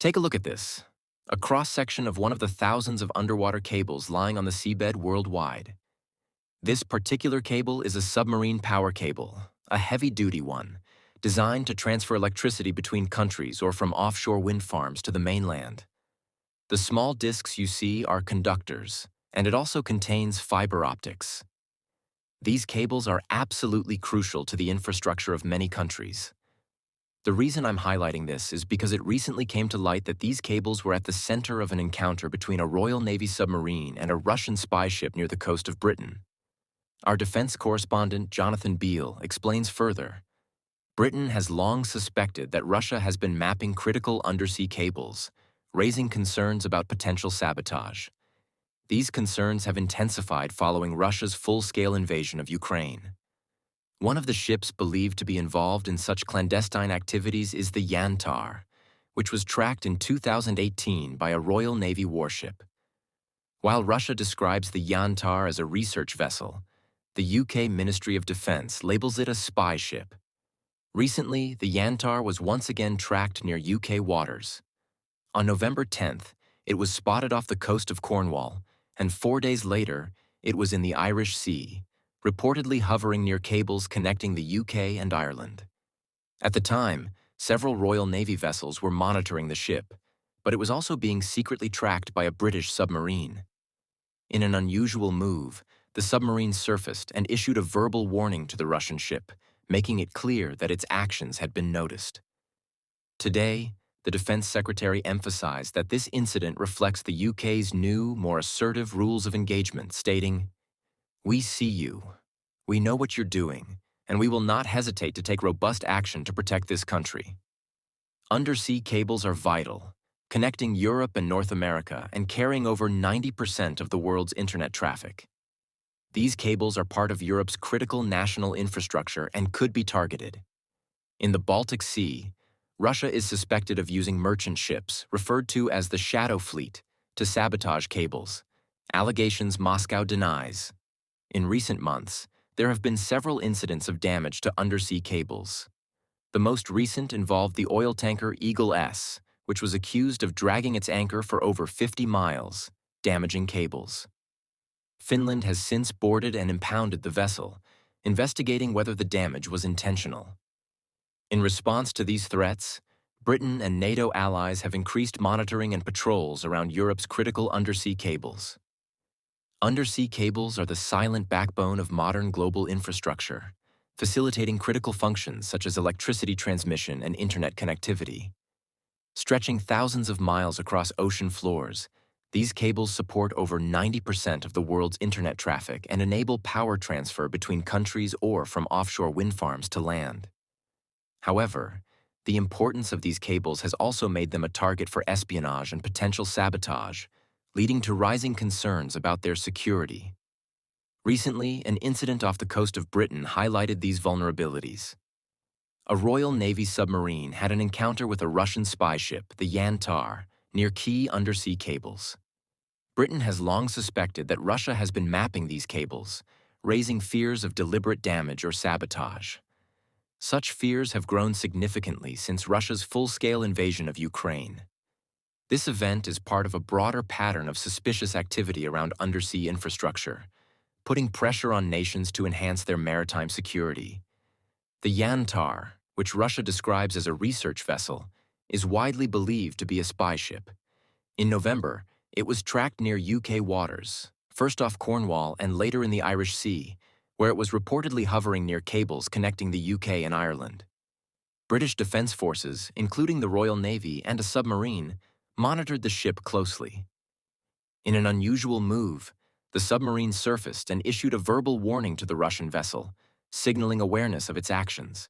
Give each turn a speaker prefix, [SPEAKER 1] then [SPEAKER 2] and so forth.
[SPEAKER 1] Take a look at this. A cross-section of one of the thousands of underwater cables lying on the seabed worldwide. This particular cable is a submarine power cable, a heavy-duty one, designed to transfer electricity between countries or from offshore wind farms to the mainland. The small discs you see are conductors, and it also contains fiber optics. These cables are absolutely crucial to the infrastructure of many countries. The reason I'm highlighting this is because it recently came to light that these cables were at the center of an encounter between a Royal Navy submarine and a Russian spy ship near the coast of Britain. Our defense correspondent, Jonathan Beale, explains further. Britain has long suspected that Russia has been mapping critical undersea cables, raising concerns about potential sabotage. These concerns have intensified following Russia's full-scale invasion of Ukraine. One of the ships believed to be involved in such clandestine activities is the Yantar, which was tracked in 2018 by a Royal Navy warship. While Russia describes the Yantar as a research vessel, the UK Ministry of Defence labels it a spy ship. Recently, the Yantar was once again tracked near UK waters. On November 10th, it was spotted off the coast of Cornwall, and 4 days later, it was in the Irish Sea, reportedly hovering near cables connecting the UK and Ireland. At the time, several Royal Navy vessels were monitoring the ship, but it was also being secretly tracked by a British submarine. In an unusual move, the submarine surfaced and issued a verbal warning to the Russian ship, making it clear that its actions had been noticed. Today, the Defense Secretary emphasized that this incident reflects the UK's new, more assertive rules of engagement, stating, "We see you. We know what you're doing, and we will not hesitate to take robust action to protect this country." Undersea cables are vital, connecting Europe and North America and carrying over 90% of the world's internet traffic. These cables are part of Europe's critical national infrastructure and could be targeted. In the Baltic Sea, Russia is suspected of using merchant ships, referred to as the Shadow Fleet, to sabotage cables, allegations Moscow denies. In recent months, there have been several incidents of damage to undersea cables. The most recent involved the oil tanker Eagle S, which was accused of dragging its anchor for over 50 miles, damaging cables. Finland has since boarded and impounded the vessel, investigating whether the damage was intentional. In response to these threats, Britain and NATO allies have increased monitoring and patrols around Europe's critical undersea cables. Undersea cables are the silent backbone of modern global infrastructure, facilitating critical functions such as electricity transmission and internet connectivity. Stretching thousands of miles across ocean floors, these cables support over 90% of the world's internet traffic and enable power transfer between countries or from offshore wind farms to land. However, the importance of these cables has also made them a target for espionage and potential sabotage, leading to rising concerns about their security. Recently, an incident off the coast of Britain highlighted these vulnerabilities. A Royal Navy submarine had an encounter with a Russian spy ship, the Yantar, near key undersea cables. Britain has long suspected that Russia has been mapping these cables, raising fears of deliberate damage or sabotage. Such fears have grown significantly since Russia's full-scale invasion of Ukraine. This event is part of a broader pattern of suspicious activity around undersea infrastructure, putting pressure on nations to enhance their maritime security. The Yantar, which Russia describes as a research vessel, is widely believed to be a spy ship. In November, it was tracked near UK waters, first off Cornwall and later in the Irish Sea, where it was reportedly hovering near cables connecting the UK and Ireland. British defense forces, including the Royal Navy and a submarine, monitored the ship closely. In an unusual move, the submarine surfaced and issued a verbal warning to the Russian vessel, signaling awareness of its actions.